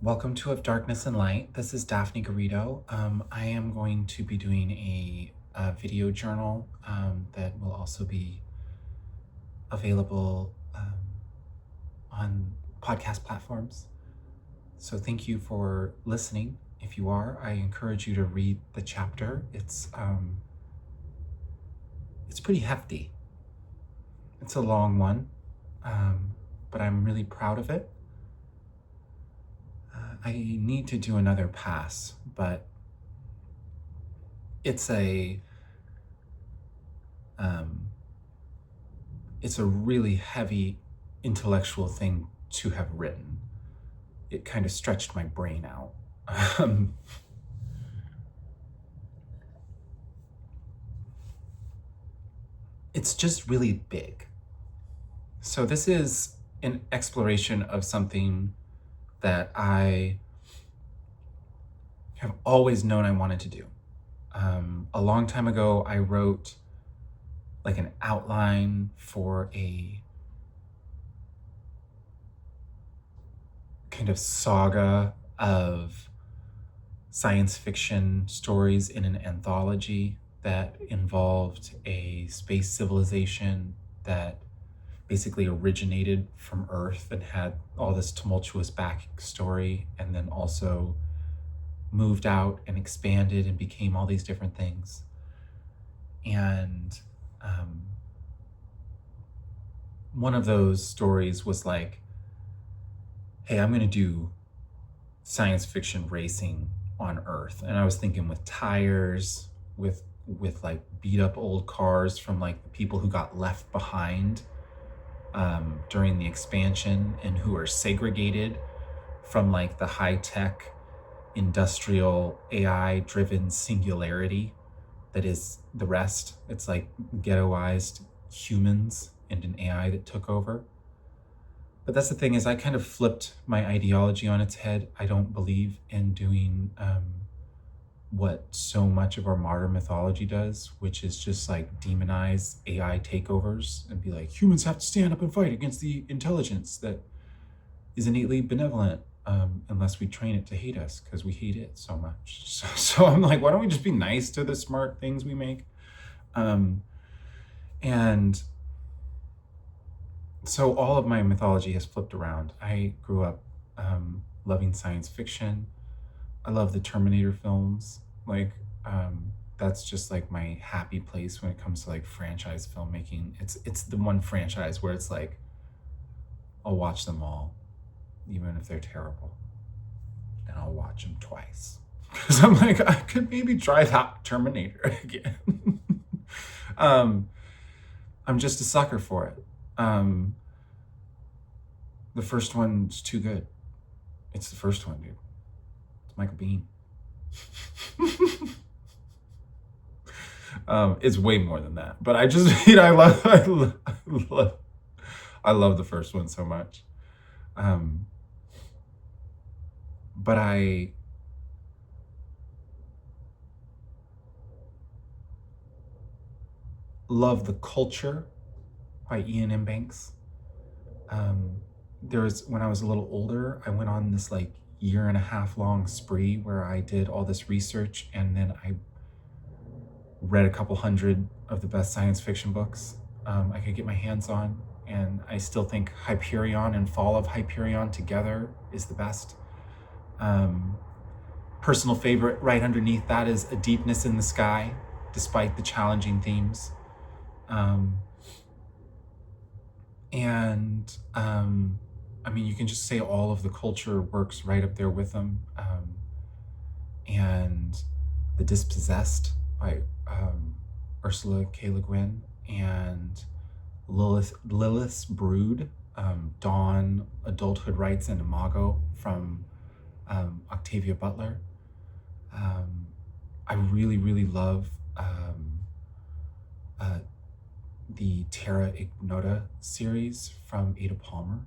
Welcome to Of Darkness and Light. This is Daphne Garrido. I am going to be doing a video journal that will also be available on podcast platforms. So thank you for listening. If you are, I encourage you to read the chapter. It's pretty hefty. It's a long one, but I'm really proud of it. I need to do another pass, but it's a really heavy intellectual thing to have written. It kind of stretched my brain out. It's just really big. So this is an exploration of something that I have always known I wanted to do. A long time ago, I wrote like an outline for a kind of saga of science fiction stories in an anthology that involved a space civilization that basically originated from Earth and had all this tumultuous backstory, and then also moved out and expanded and became all these different things. And one of those stories was like, hey, I'm going to do science fiction racing on Earth. And I was thinking with tires, with like beat up old cars from like the people who got left behind during the expansion and who are segregated from like the high tech industrial AI driven singularity that is the rest. It's like ghettoized humans and an AI that took over. But that's the thing, is I kind of flipped my ideology on its head. I don't believe in doing what so much of our modern mythology does, which is just like demonize AI takeovers and be like, humans have to stand up and fight against the intelligence that is innately benevolent, unless we train it to hate us because we hate it so much. So I'm like, why don't we just be nice to the smart things we make? And so all of my mythology has flipped around. I grew up loving science fiction. I love the Terminator films. Like, that's just like my happy place when it comes to like franchise filmmaking. It's the one franchise where it's like, I'll watch them all, even if they're terrible, and I'll watch them twice because I'm like, I could maybe try that Terminator again. I'm just a sucker for it. The first one's too good. It's the first one, dude. It's Michael Biehn. It's way more than that, but I just, I love the first one so much. But I love The Culture by Ian M. Banks. When I was a little older, I went on this like year and a half long spree where I did all this research, and then I read a couple hundred of the best science fiction books I could get my hands on. And I still think Hyperion and Fall of Hyperion together is the best. Personal favorite right underneath that is A Deepness in the Sky, despite the challenging themes. I mean, you can just say all of The Culture works right up there with them. And The Dispossessed by Ursula K. Le Guin, and Lilith's Brood, Dawn, Adulthood Rights and Imago from Octavia Butler. I really, really love the Terra Ignota series from Ada Palmer,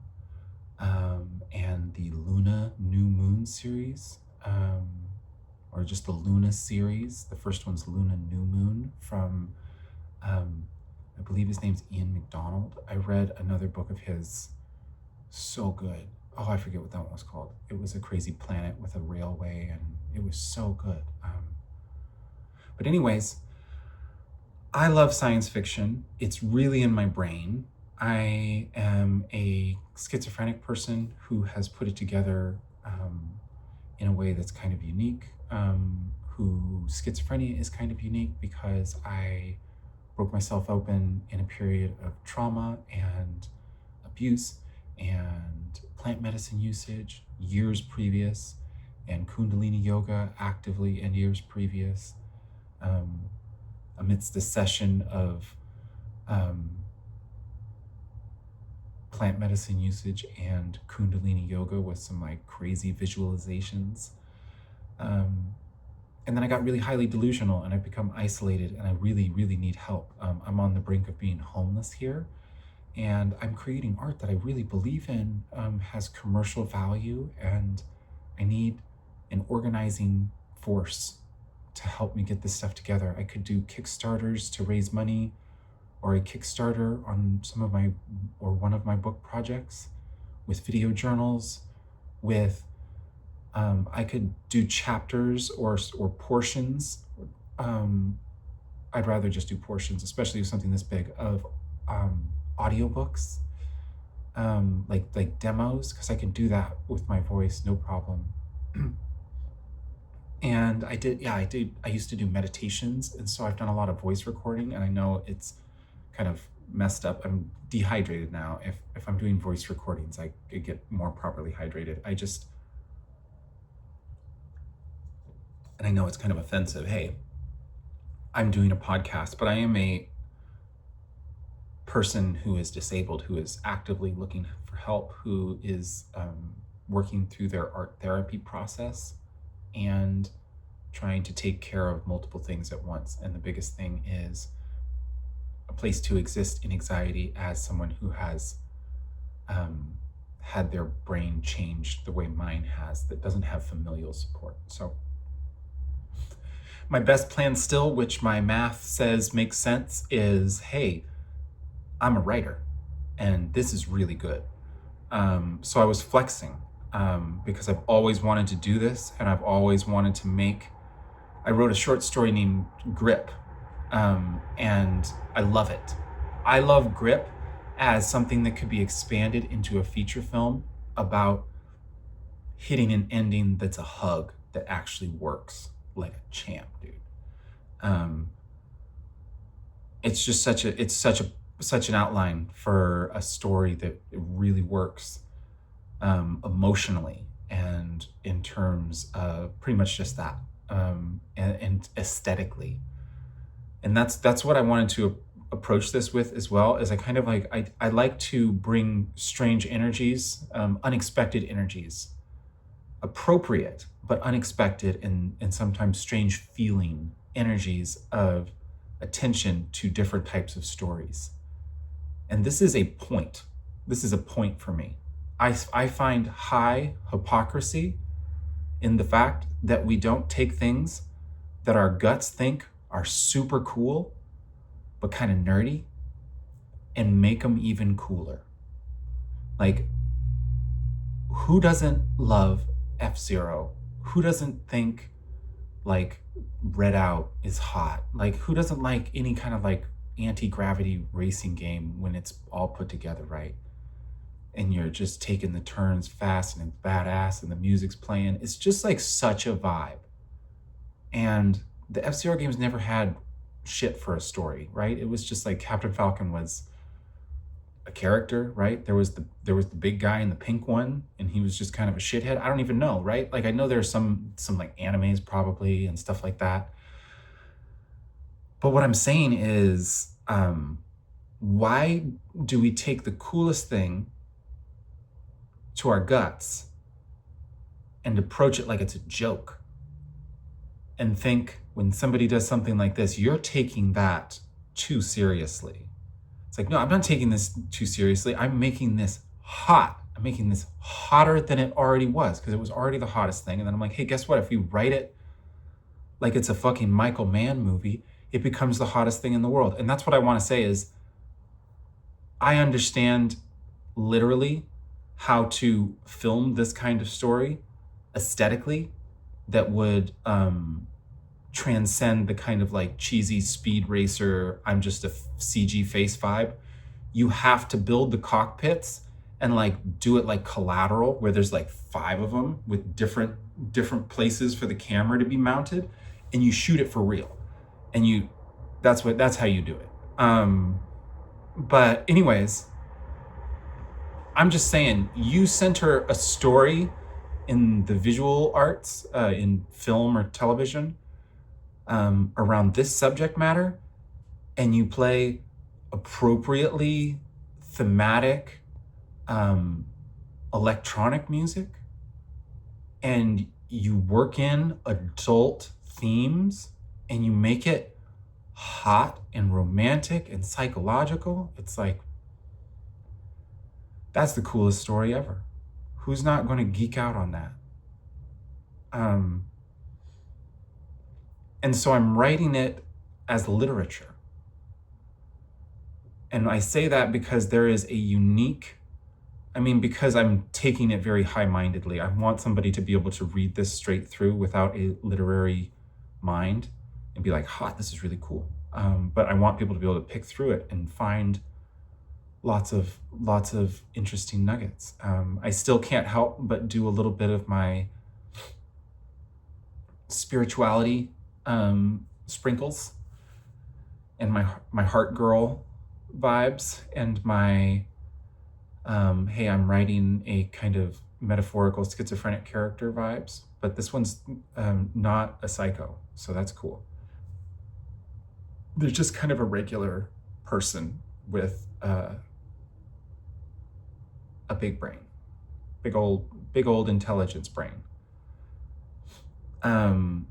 and the Luna New Moon series, or just the Luna series. The first one's Luna New Moon from, I believe his name's Ian McDonald. I read another book of his, so good. oh, I forget what that one was called. It was a crazy planet with a railway, and it was so good. But anyways, I love science fiction. It's really in my brain. I am a schizophrenic person who has put it together in a way that's kind of unique. Who schizophrenia is kind of unique because I broke myself open in a period of trauma and abuse and plant medicine usage years previous, and Kundalini yoga actively and years previous, amidst a session of plant medicine usage and Kundalini yoga with some like crazy visualizations. And then I got really highly delusional and I've become isolated and I really, really need help. I'm on the brink of being homeless here, and I'm creating art that I really believe in, has commercial value, and I need an organizing force to help me get this stuff together. I could do Kickstarters to raise money, or a Kickstarter on some of my, or one of my book projects, with video journals, with, I could do chapters or portions. I'd rather just do portions, especially with something this big, of audiobooks, like demos, because I can do that with my voice, no problem. And I used to do meditations, and so I've done a lot of voice recording, and I know it's kind of messed up. I'm dehydrated now. If I'm doing voice recordings, I get more properly hydrated. And I know it's kind of offensive. Hey, I'm doing a podcast, but I am a person who is disabled, who is actively looking for help, who is working through their art therapy process and trying to take care of multiple things at once. And the biggest thing is a place to exist in anxiety as someone who has had their brain changed the way mine has, that doesn't have familial support. So my best plan still, which my math says makes sense, is, hey, I'm a writer and this is really good. So I was flexing because I've always wanted to do this, and I've always wanted to I wrote a short story named Grip, and I love it. I love Grip as something that could be expanded into a feature film about hitting an ending that's a hug that actually works like a champ, dude. It's just such an outline for a story that it really works emotionally, and in terms of pretty much just that, and aesthetically. And that's what I wanted to approach this with as well, is I kind of like, I like to bring strange energies, unexpected energies, appropriate but unexpected and sometimes strange feeling energies of attention to different types of stories. And this is a point. This is a point for me. I find high hypocrisy in the fact that we don't take things that our guts think are super cool, but kind of nerdy, and make them even cooler. Like, who doesn't love F-Zero? Who doesn't think like Red Out is hot? Like, who doesn't like any kind of like anti-gravity racing game when it's all put together right? And you're just taking the turns fast and it's badass and the music's playing. It's just like such a vibe. And the F-Zero games never had shit for a story, right? It was just like Captain Falcon was a character, right? There was the big guy in the pink one, and he was just kind of a shithead. I don't even know, right? Like, I know there's some like animes probably and stuff like that. But what I'm saying is, why do we take the coolest thing to our guts and approach it like it's a joke, and think when somebody does something like this, you're taking that too seriously? It's like, no, I'm not taking this too seriously. I'm making this hot. I'm making this hotter than it already was, because it was already the hottest thing. And then I'm like, hey, guess what? If we write it like it's a fucking Michael Mann movie, it becomes the hottest thing in the world. And that's what I want to say is, I understand literally how to film this kind of story aesthetically that would transcend the kind of like cheesy speed racer, I'm just a CG face vibe. You have to build the cockpits and like do it like Collateral, where there's like 5 of them with different places for the camera to be mounted, and you shoot it for real. And that's how you do it. But anyways, I'm just saying, you center a story in the visual arts, in film or television, around this subject matter, and you play appropriately thematic electronic music, and you work in adult themes, and you make it hot and romantic and psychological. It's like, that's the coolest story ever. Who's not going to geek out on that? And so I'm writing it as literature. And I say that because there is a unique, because I'm taking it very high-mindedly. I want somebody to be able to read this straight through without a literary mind and be like, this is really cool. But I want people to be able to pick through it and find lots of interesting nuggets. I still can't help but do a little bit of my spirituality sprinkles and my heart girl vibes and my hey, I'm writing a kind of metaphorical schizophrenic character vibes, but this one's not a psycho, so that's cool. There's just kind of a regular person with a big brain, big old intelligence brain. And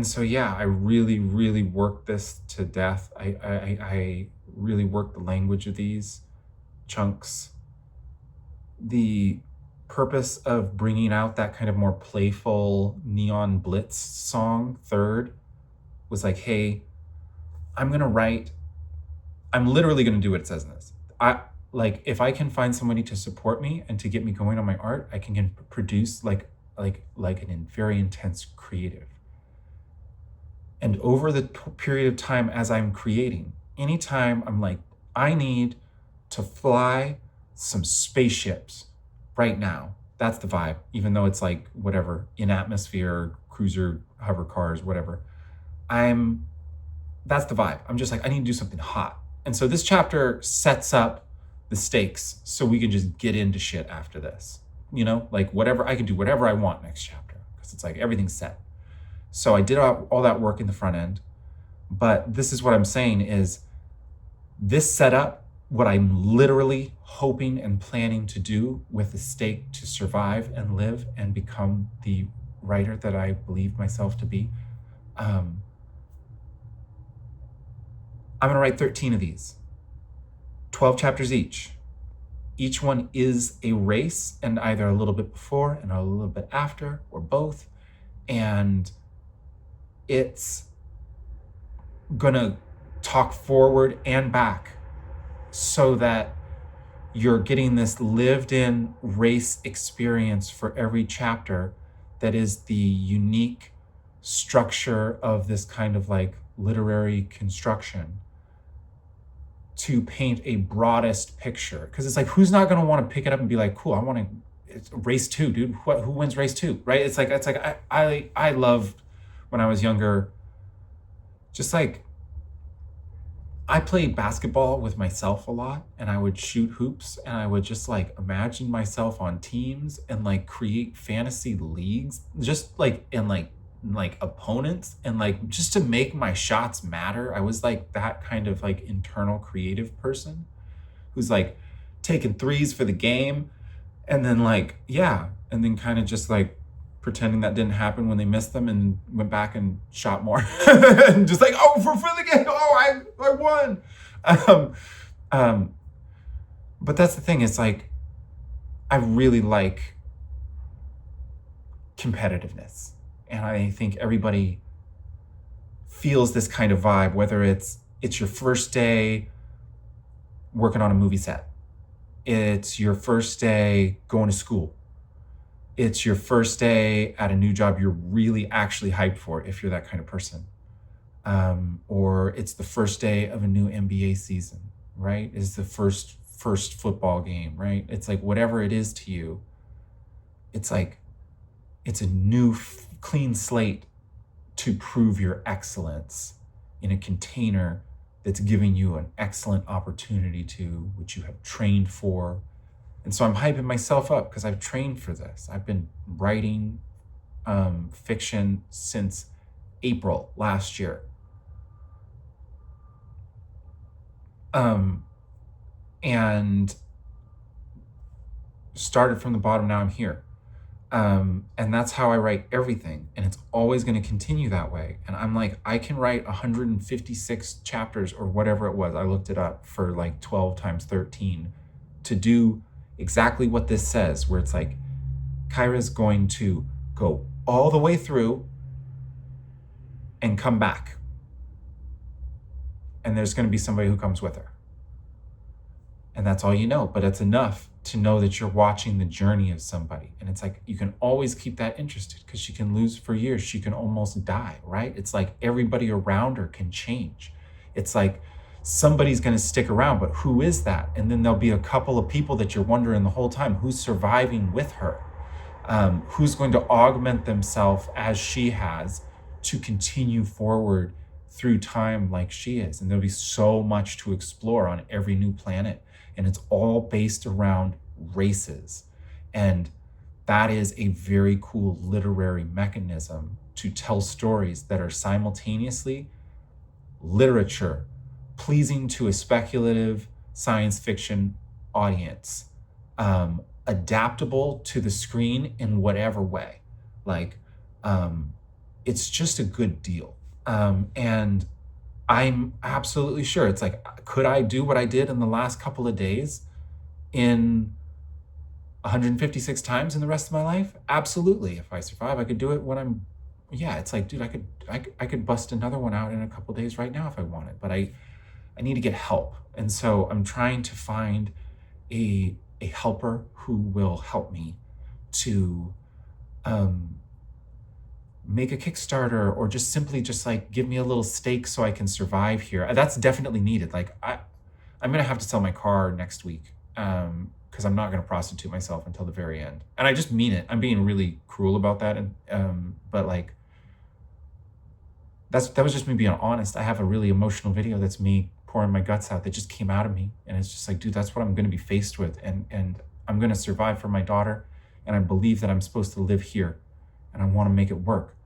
so, yeah, I really, really worked this to death. I really worked the language of these chunks. The purpose of bringing out that kind of more playful neon blitz song third was like, hey, I'm literally going to do what it says in this. If I can find somebody to support me and to get me going on my art, I can produce like an very intense creative. And over the period of time as I'm creating, anytime I'm like, I need to fly some spaceships right now. That's the vibe, even though it's like whatever, in atmosphere, cruiser, hover cars, whatever. That's the vibe. I'm just like, I need to do something hot. And so this chapter sets up the stakes so we can just get into shit after this. Like whatever, I can do whatever I want next chapter because it's like everything's set. So I did all that work in the front end, but this is what I'm saying is this setup, what I'm literally hoping and planning to do with the stake to survive and live and become the writer that I believe myself to be. I'm going to write 13 of these, 12 chapters each. Each one is a race, and either a little bit before and a little bit after, or both. And it's gonna talk forward and back so that you're getting this lived in race experience for every chapter that is the unique structure of this kind of like literary construction to paint a broadest picture. Because it's like, who's not going to want to pick it up and be like, cool, I want to, it's race 2, dude. Who wins race 2, right? It's like I loved when I was younger, just like, I played basketball with myself a lot, and I would shoot hoops, and I would just like imagine myself on teams and like create fantasy leagues, just like, and like opponents, and like just to make my shots matter. I was like that kind of like internal creative person who's like taking threes for the game, and then like, yeah, and then kind of just like pretending that didn't happen when they missed them and went back and shot more. And just like, oh, for the game, oh, I won. But that's the thing, it's like, I really like competitiveness. And I think everybody feels this kind of vibe, whether it's your first day working on a movie set. It's your first day going to school. It's your first day at a new job you're really actually hyped for, if you're that kind of person. Or it's the first day of a new NBA season, right? It's the first football game, right? It's like whatever it is to you, it's like it's a new clean slate to prove your excellence in a container that's giving you an excellent opportunity to which you have trained for. And so I'm hyping myself up because I've trained for this. I've been writing fiction since April last year. And started from the bottom, now I'm here. And that's how I write everything. And it's always going to continue that way. And I'm like, I can write 156 chapters or whatever it was. I looked it up for like 12 times 13 to do exactly what this says, where it's like, Kyra's going to go all the way through and come back. And there's going to be somebody who comes with her. And that's all you know, but it's enough to know that you're watching the journey of somebody. And it's like, you can always keep that interested because she can lose for years. She can almost die, right? It's like everybody around her can change. It's like somebody's going to stick around, but who is that? And then there'll be a couple of people that you're wondering the whole time, who's surviving with her? Who's going to augment themselves as she has to continue forward through time like she is. And there'll be so much to explore on every new planet. And it's all based around races. And that is a very cool literary mechanism to tell stories that are simultaneously literature, pleasing to a speculative science fiction audience, adaptable to the screen in whatever way. Like, it's just a good deal. And I'm absolutely sure it's like, could I do what I did in the last couple of days in 156 times in the rest of my life? Absolutely. If I survive, I could do it when it's like, dude, I could bust another one out in a couple of days right now if I wanted, but I need to get help. And so I'm trying to find a helper who will help me to, make a Kickstarter, or just simply just like give me a little stake so I can survive here. That's definitely needed. Like I'm gonna have to sell my car next week because I'm not gonna prostitute myself until the very end. And I just mean it. I'm being really cruel about that. And but like that was just me being honest. I have a really emotional video that's me pouring my guts out that just came out of me, and it's just like, dude, that's what I'm gonna be faced with, and I'm gonna survive for my daughter, and I believe that I'm supposed to live here. And I want to make it work,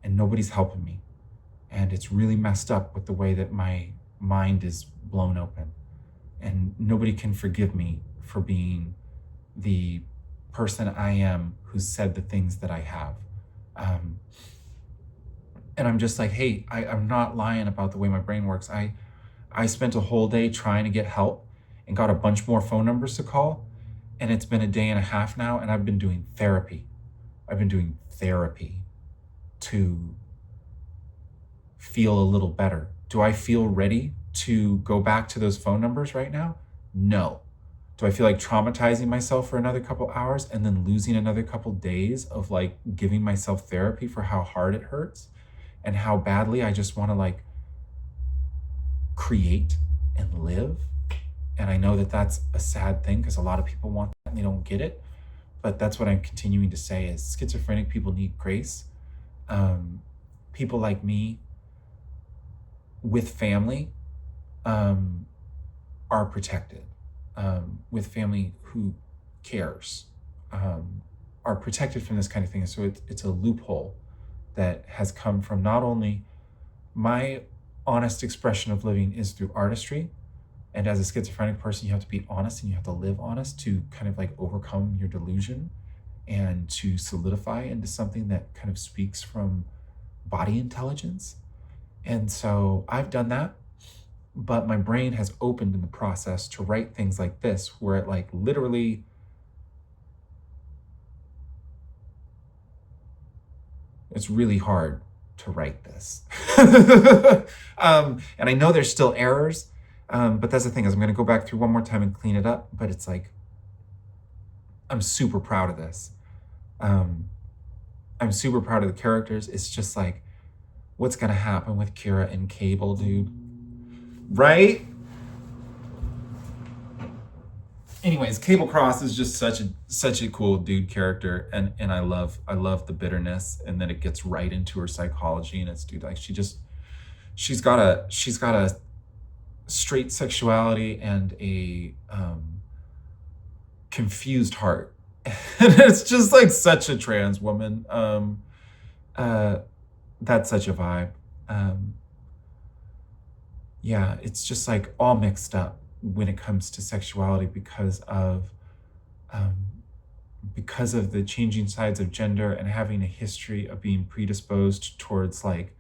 and nobody's helping me. And it's really messed up with the way that my mind is blown open, and nobody can forgive me for being the person I am who said the things that I have. And I'm just like, hey, I'm not lying about the way my brain works. I spent a whole day trying to get help and got a bunch more phone numbers to call. And it's been a day and a half now, and I've been doing therapy. To feel a little better. Do I feel ready to go back to those phone numbers right now? No. Do I feel like traumatizing myself for another couple hours and then losing another couple days of like giving myself therapy for how hard it hurts and how badly I just want to like create and live? And I know that that's a sad thing because a lot of people want that and they don't get it. But that's what I'm continuing to say is schizophrenic people need grace. People like me with family are protected. With family who cares are protected from this kind of thing. So it's a loophole that has come from not only my honest expression of living is through artistry. And as a schizophrenic person, you have to be honest and you have to live honest to kind of like overcome your delusion and to solidify into something that kind of speaks from body intelligence. And so I've done that, but my brain has opened in the process to write things like this, where it like literally it's really hard to write this. And I know there's still errors. But that's the thing, is I'm going to go back through one more time and clean it up. But it's like, I'm super proud of this. Um, I'm super proud of the characters. It's just like, what's going to happen with Kira and Cable, dude? Right? Anyways, Cable Cross is just such a cool dude character, and I love the bitterness, and then it gets right into her psychology, and it's, dude, like, she's got a straight sexuality and a confused heart. And it's just like such a trans woman. Uh that's such a vibe. Um yeah, it's just like all mixed up when it comes to sexuality um because of the changing sides of gender and having a history of being predisposed towards like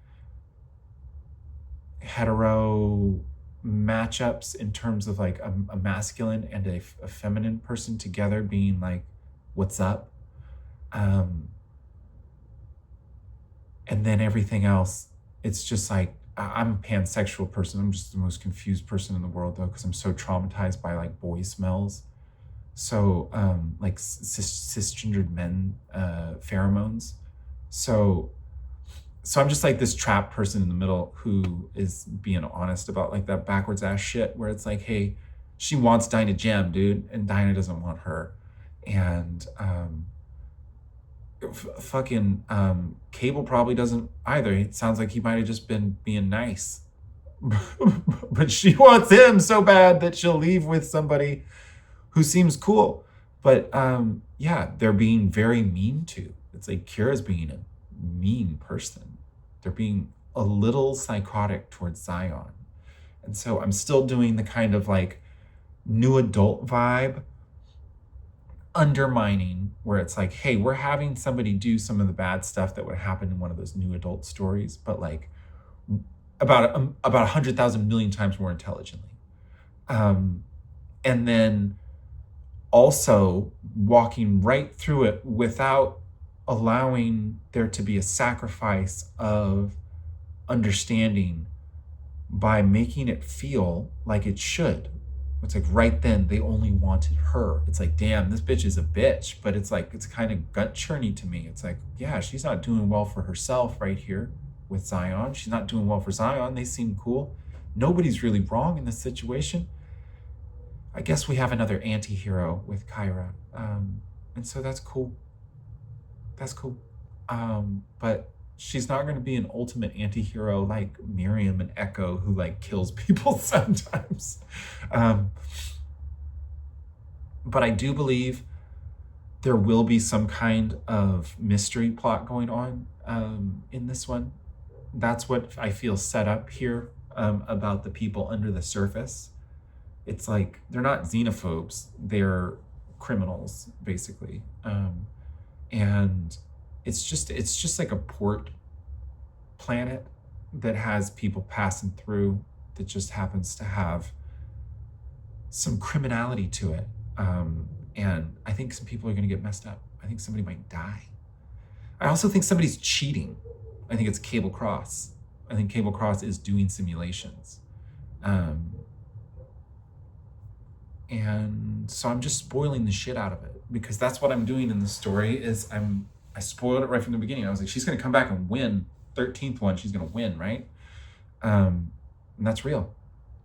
hetero matchups in terms of like a masculine and a feminine person together being like, what's up? Um, and then everything else, it's just like, I'm a pansexual person. I'm just the most confused person in the world, though, because I'm so traumatized by like boy smells. So, like cisgendered men pheromones. So so I'm just like this trapped person in the middle who is being honest about like that backwards ass shit where it's like, hey, she wants Dinah Gem, dude, and Dinah doesn't want her. And fucking Cable probably doesn't either. It sounds like he might have just been being nice. But she wants him so bad that she'll leave with somebody who seems cool. But yeah, they're being very mean to. It's like Kira's being a mean person. They're being a little psychotic towards Zion. And so I'm still doing the kind of like new adult vibe, undermining, where it's like, hey, we're having somebody do some of the bad stuff that would happen in one of those new adult stories, but like about 100,000 million times more intelligently. Um, and then also walking right through it without allowing there to be a sacrifice of understanding by making it feel like it should. It's like right then they only wanted her. It's like, damn, this bitch is a bitch. But it's like, it's kind of gut churny to me. It's like, yeah, she's not doing well for herself right here with Zion. She's not doing well for Zion. They seem cool. Nobody's really wrong in this situation. I guess we have another anti-hero with Kyra. And so that's cool. That's cool. But she's not going to be an ultimate anti-hero like Miriam and Echo, who like kills people sometimes. Um, but I do believe there will be some kind of mystery plot going on in this one. That's what I feel set up here about the people under the surface. It's like they're not xenophobes; they're criminals, basically. And it's just like a port planet that has people passing through that just happens to have some criminality to it. And I think some people are going to get messed up. I think somebody might die. I also think somebody's cheating. I think it's Cable Cross. I think Cable Cross is doing simulations. Um, and so I'm just spoiling the shit out of it, because that's what I'm doing in the story. I spoiled it right from the beginning. I was like, she's going to come back and win. 13th one, she's going to win, right? And that's real.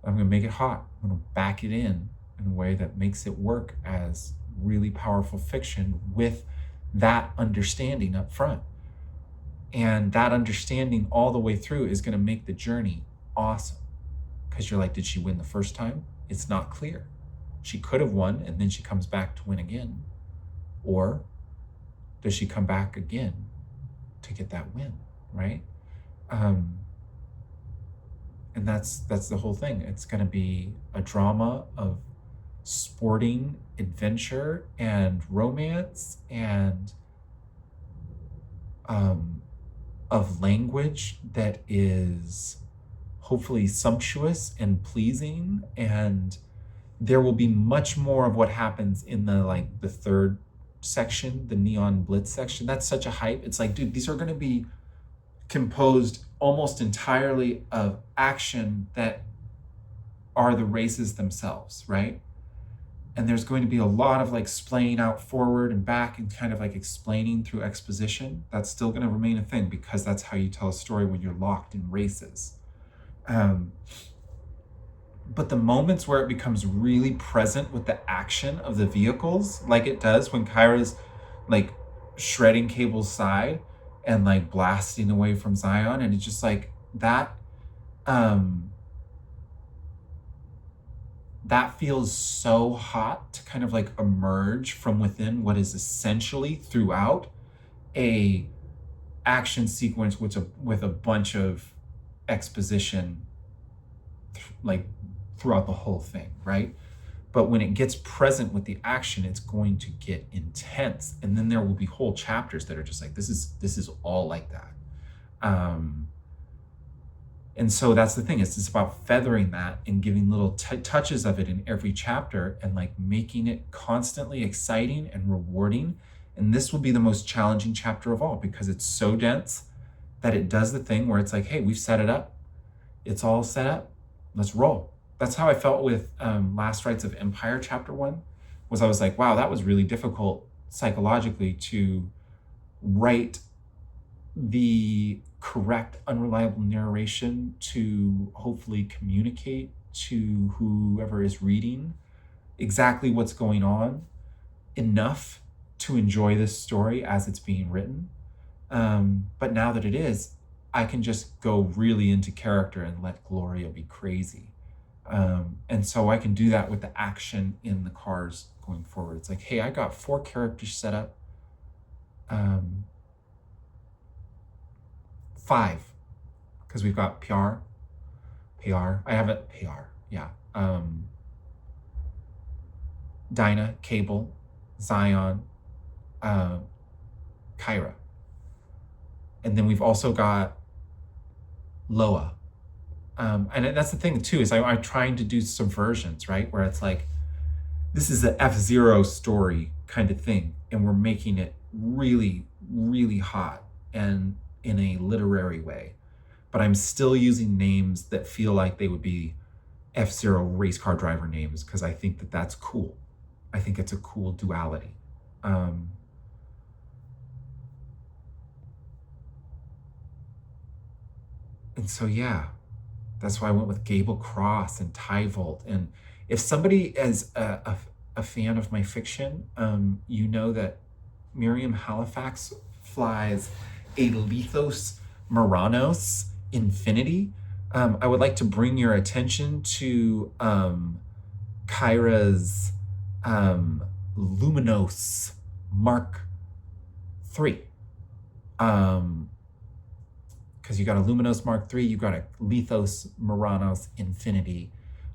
I'm going to make it hot. I'm going to back it in a way that makes it work as really powerful fiction with that understanding up front. And that understanding all the way through is going to make the journey awesome. Because you're like, did she win the first time? It's not clear. She could have won and then she comes back to win again. Or does she come back again to get that win, right? And that's the whole thing. It's going to be a drama of sporting adventure and romance and of language that is hopefully sumptuous and pleasing. And there will be much more of what happens in the third section, the Neon Blitz section. That's such a hype. It's like, dude, these are going to be composed almost entirely of action that are the races themselves, right? And there's going to be a lot of like splaying out forward and back and kind of like explaining through exposition. That's still going to remain a thing because that's how you tell a story when you're locked in races. But the moments where it becomes really present with the action of the vehicles, like it does when Kyra's like shredding Cable's side and like blasting away from Zion, and it's just like that that feels so hot to kind of like emerge from within what is essentially throughout a action sequence with a bunch of exposition like throughout the whole thing, right? But when it gets present with the action, it's going to get intense, and then there will be whole chapters that are just like this is all like that. And so that's the thing, is it's about feathering that and giving little touches of it in every chapter and like making it constantly exciting and rewarding. And this will be the most challenging chapter of all because it's so dense that it does the thing where it's like, hey, we've set it up. It's all set up. Let's roll. That's how I felt with Last Rites of Empire chapter 1, was I was like, wow, that was really difficult psychologically to write the correct, unreliable narration to hopefully communicate to whoever is reading exactly what's going on enough to enjoy this story as it's being written. But now that it is, I can just go really into character and let Gloria be crazy. And so I can do that with the action in the cars going forward. It's like, hey, I got 4 characters set up. 5, because we've got PR. I have it, PR, yeah. Dinah, Cable, Zion, Kyra. And then we've also got Loa. And that's the thing too, is I'm trying to do subversions, right? Where it's like, this is an F-Zero story kind of thing, and we're making it really, really hot and in a literary way. But I'm still using names that feel like they would be F-Zero race car driver names, because I think that that's cool. I think it's a cool duality. And so, yeah, that's why I went with Gable Cross and Tyvolt. And if somebody is a fan of my fiction, you know that Miriam Halifax flies a Lithos Muranos Infinity. I would like to bring your attention to Kyra's Luminos Mark III. Because you got a Luminos Mark III, you got a Lithos Muranos Infinity.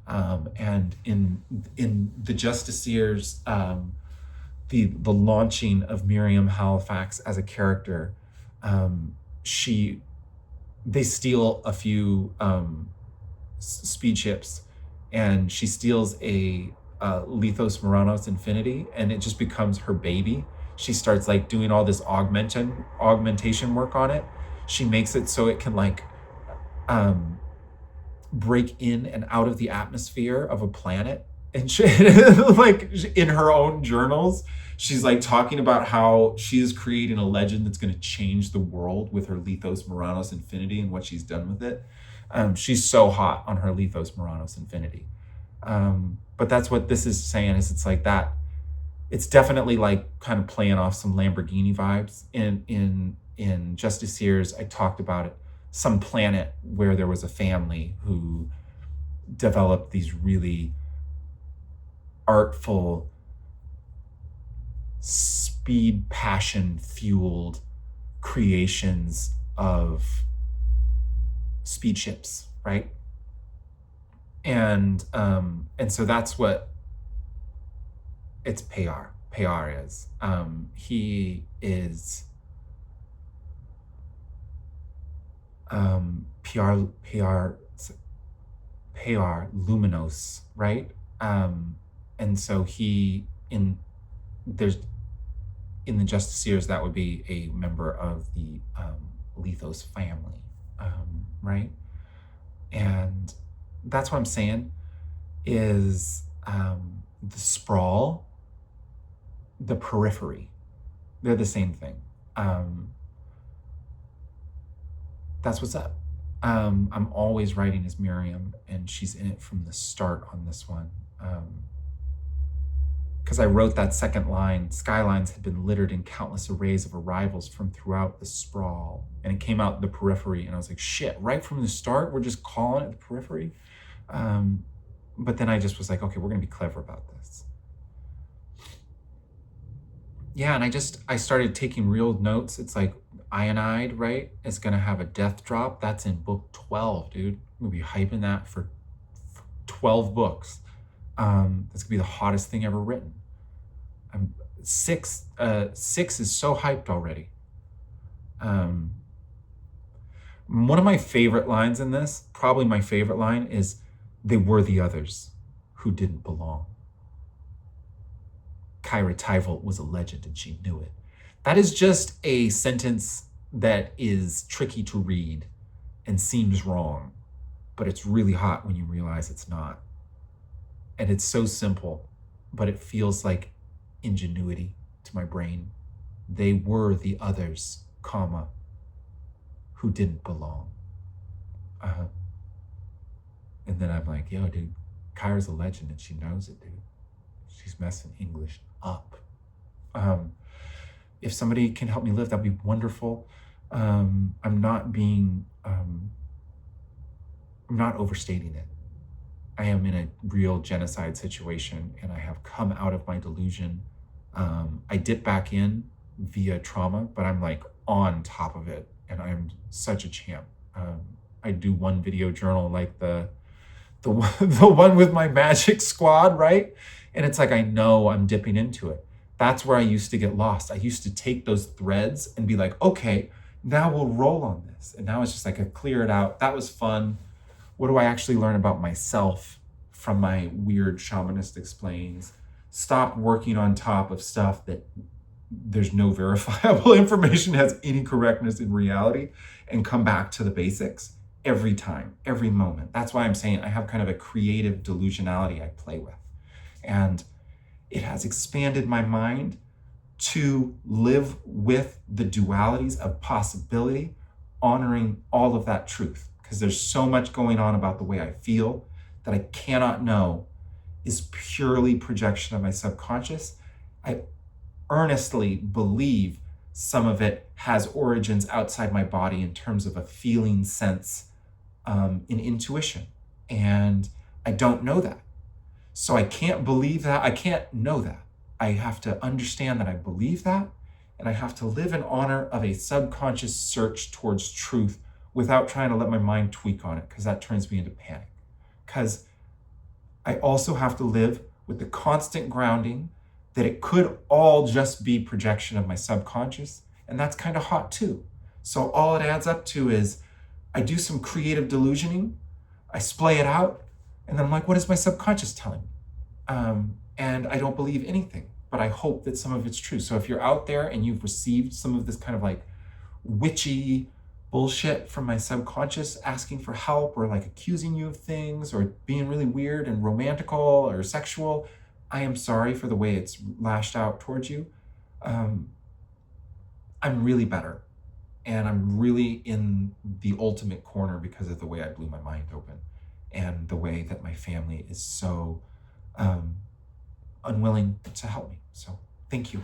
And in the Justiciars, the launching of Miriam Halifax as a character, they steal a few speed ships, and she steals a Lithos Muranos Infinity, and it just becomes her baby. She starts like doing all this augmentation work on it. She makes it so it can like break in and out of the atmosphere of a planet. And she, like in her own journals, she's like talking about how she is creating a legend that's going to change the world with her Lithos Muranos Infinity and what she's done with it. She's so hot on her Lithos Muranos Infinity. But that's what this is saying, is it's like that. It's definitely like kind of playing off some Lamborghini vibes. In Justiciars, I talked about it, some planet where there was a family who developed these really artful, speed, passion fueled creations of speed ships, right? And so that's what it's Payar. Payar is. He is Payar Luminos, right? And so he in the Justiciars, that would be a member of the Lithos family, right? And that's what I'm saying. is the sprawl, the periphery. They're the same thing. That's what's up. I'm always writing as Miriam, and she's in it from the start on this one. Because I wrote that second line, skylines had been littered in countless arrays of arrivals from throughout the sprawl. And it came out the periphery, and I was like, shit, right from the start, we're just calling it the periphery? But then I just was like, okay, we're gonna be clever about this. Yeah, and I started taking real notes. It's like Ionide, right? It's gonna have a death drop. That's in book 12, dude. I'm gonna be hyping that for 12 books. That's gonna be the hottest thing ever written. Six is so hyped already. One of my favorite lines in this, probably my favorite line, is they were the others who didn't belong. Kyra Tyvolt was a legend and she knew it. That is just a sentence that is tricky to read and seems wrong, but it's really hot when you realize it's not. And it's so simple, but it feels like ingenuity to my brain. They were the others, comma, who didn't belong. And then I'm like, yo, dude, Kyra's a legend and she knows it, dude. She's messing English up. If somebody can help me live, that'd be wonderful. I'm not overstating it. I am in a real genocide situation and I have come out of my delusion. I dip back in via trauma, but I'm like on top of it and I'm such a champ. I do one video journal like the one with my magic squad, right? And it's like, I know I'm dipping into it. That's where I used to get lost. I used to take those threads and be like, okay, now we'll roll on this. And now it's just like, I clear it out. That was fun. What do I actually learn about myself from my weird shamanist explains? Stop working on top of stuff that there's no verifiable information has any correctness in reality, and come back to the basics every time, every moment. That's why I'm saying I have kind of a creative delusionality I play with. And it has expanded my mind to live with the dualities of possibility, honoring all of that truth. Because there's so much going on about the way I feel that I cannot know is purely projection of my subconscious. I earnestly believe some of it has origins outside my body in terms of a feeling sense, in intuition. And I don't know that. So I can't believe that. I can't know that. I have to understand that I believe that, and I have to live in honor of a subconscious search towards truth without trying to let my mind tweak on it, because that turns me into panic. Because I also have to live with the constant grounding that it could all just be projection of my subconscious, and that's kind of hot too. So all it adds up to is I do some creative delusioning, I splay it out, and then I'm like, what is my subconscious telling me? And I don't believe anything, but I hope that some of it's true. So if you're out there and you've received some of this kind of like witchy bullshit from my subconscious asking for help, or like accusing you of things, or being really weird and romantical or sexual, I am sorry for the way it's lashed out towards you. I'm really better. And I'm really in the ultimate corner because of the way I blew my mind open and the way that my family is so unwilling to help me. So thank you.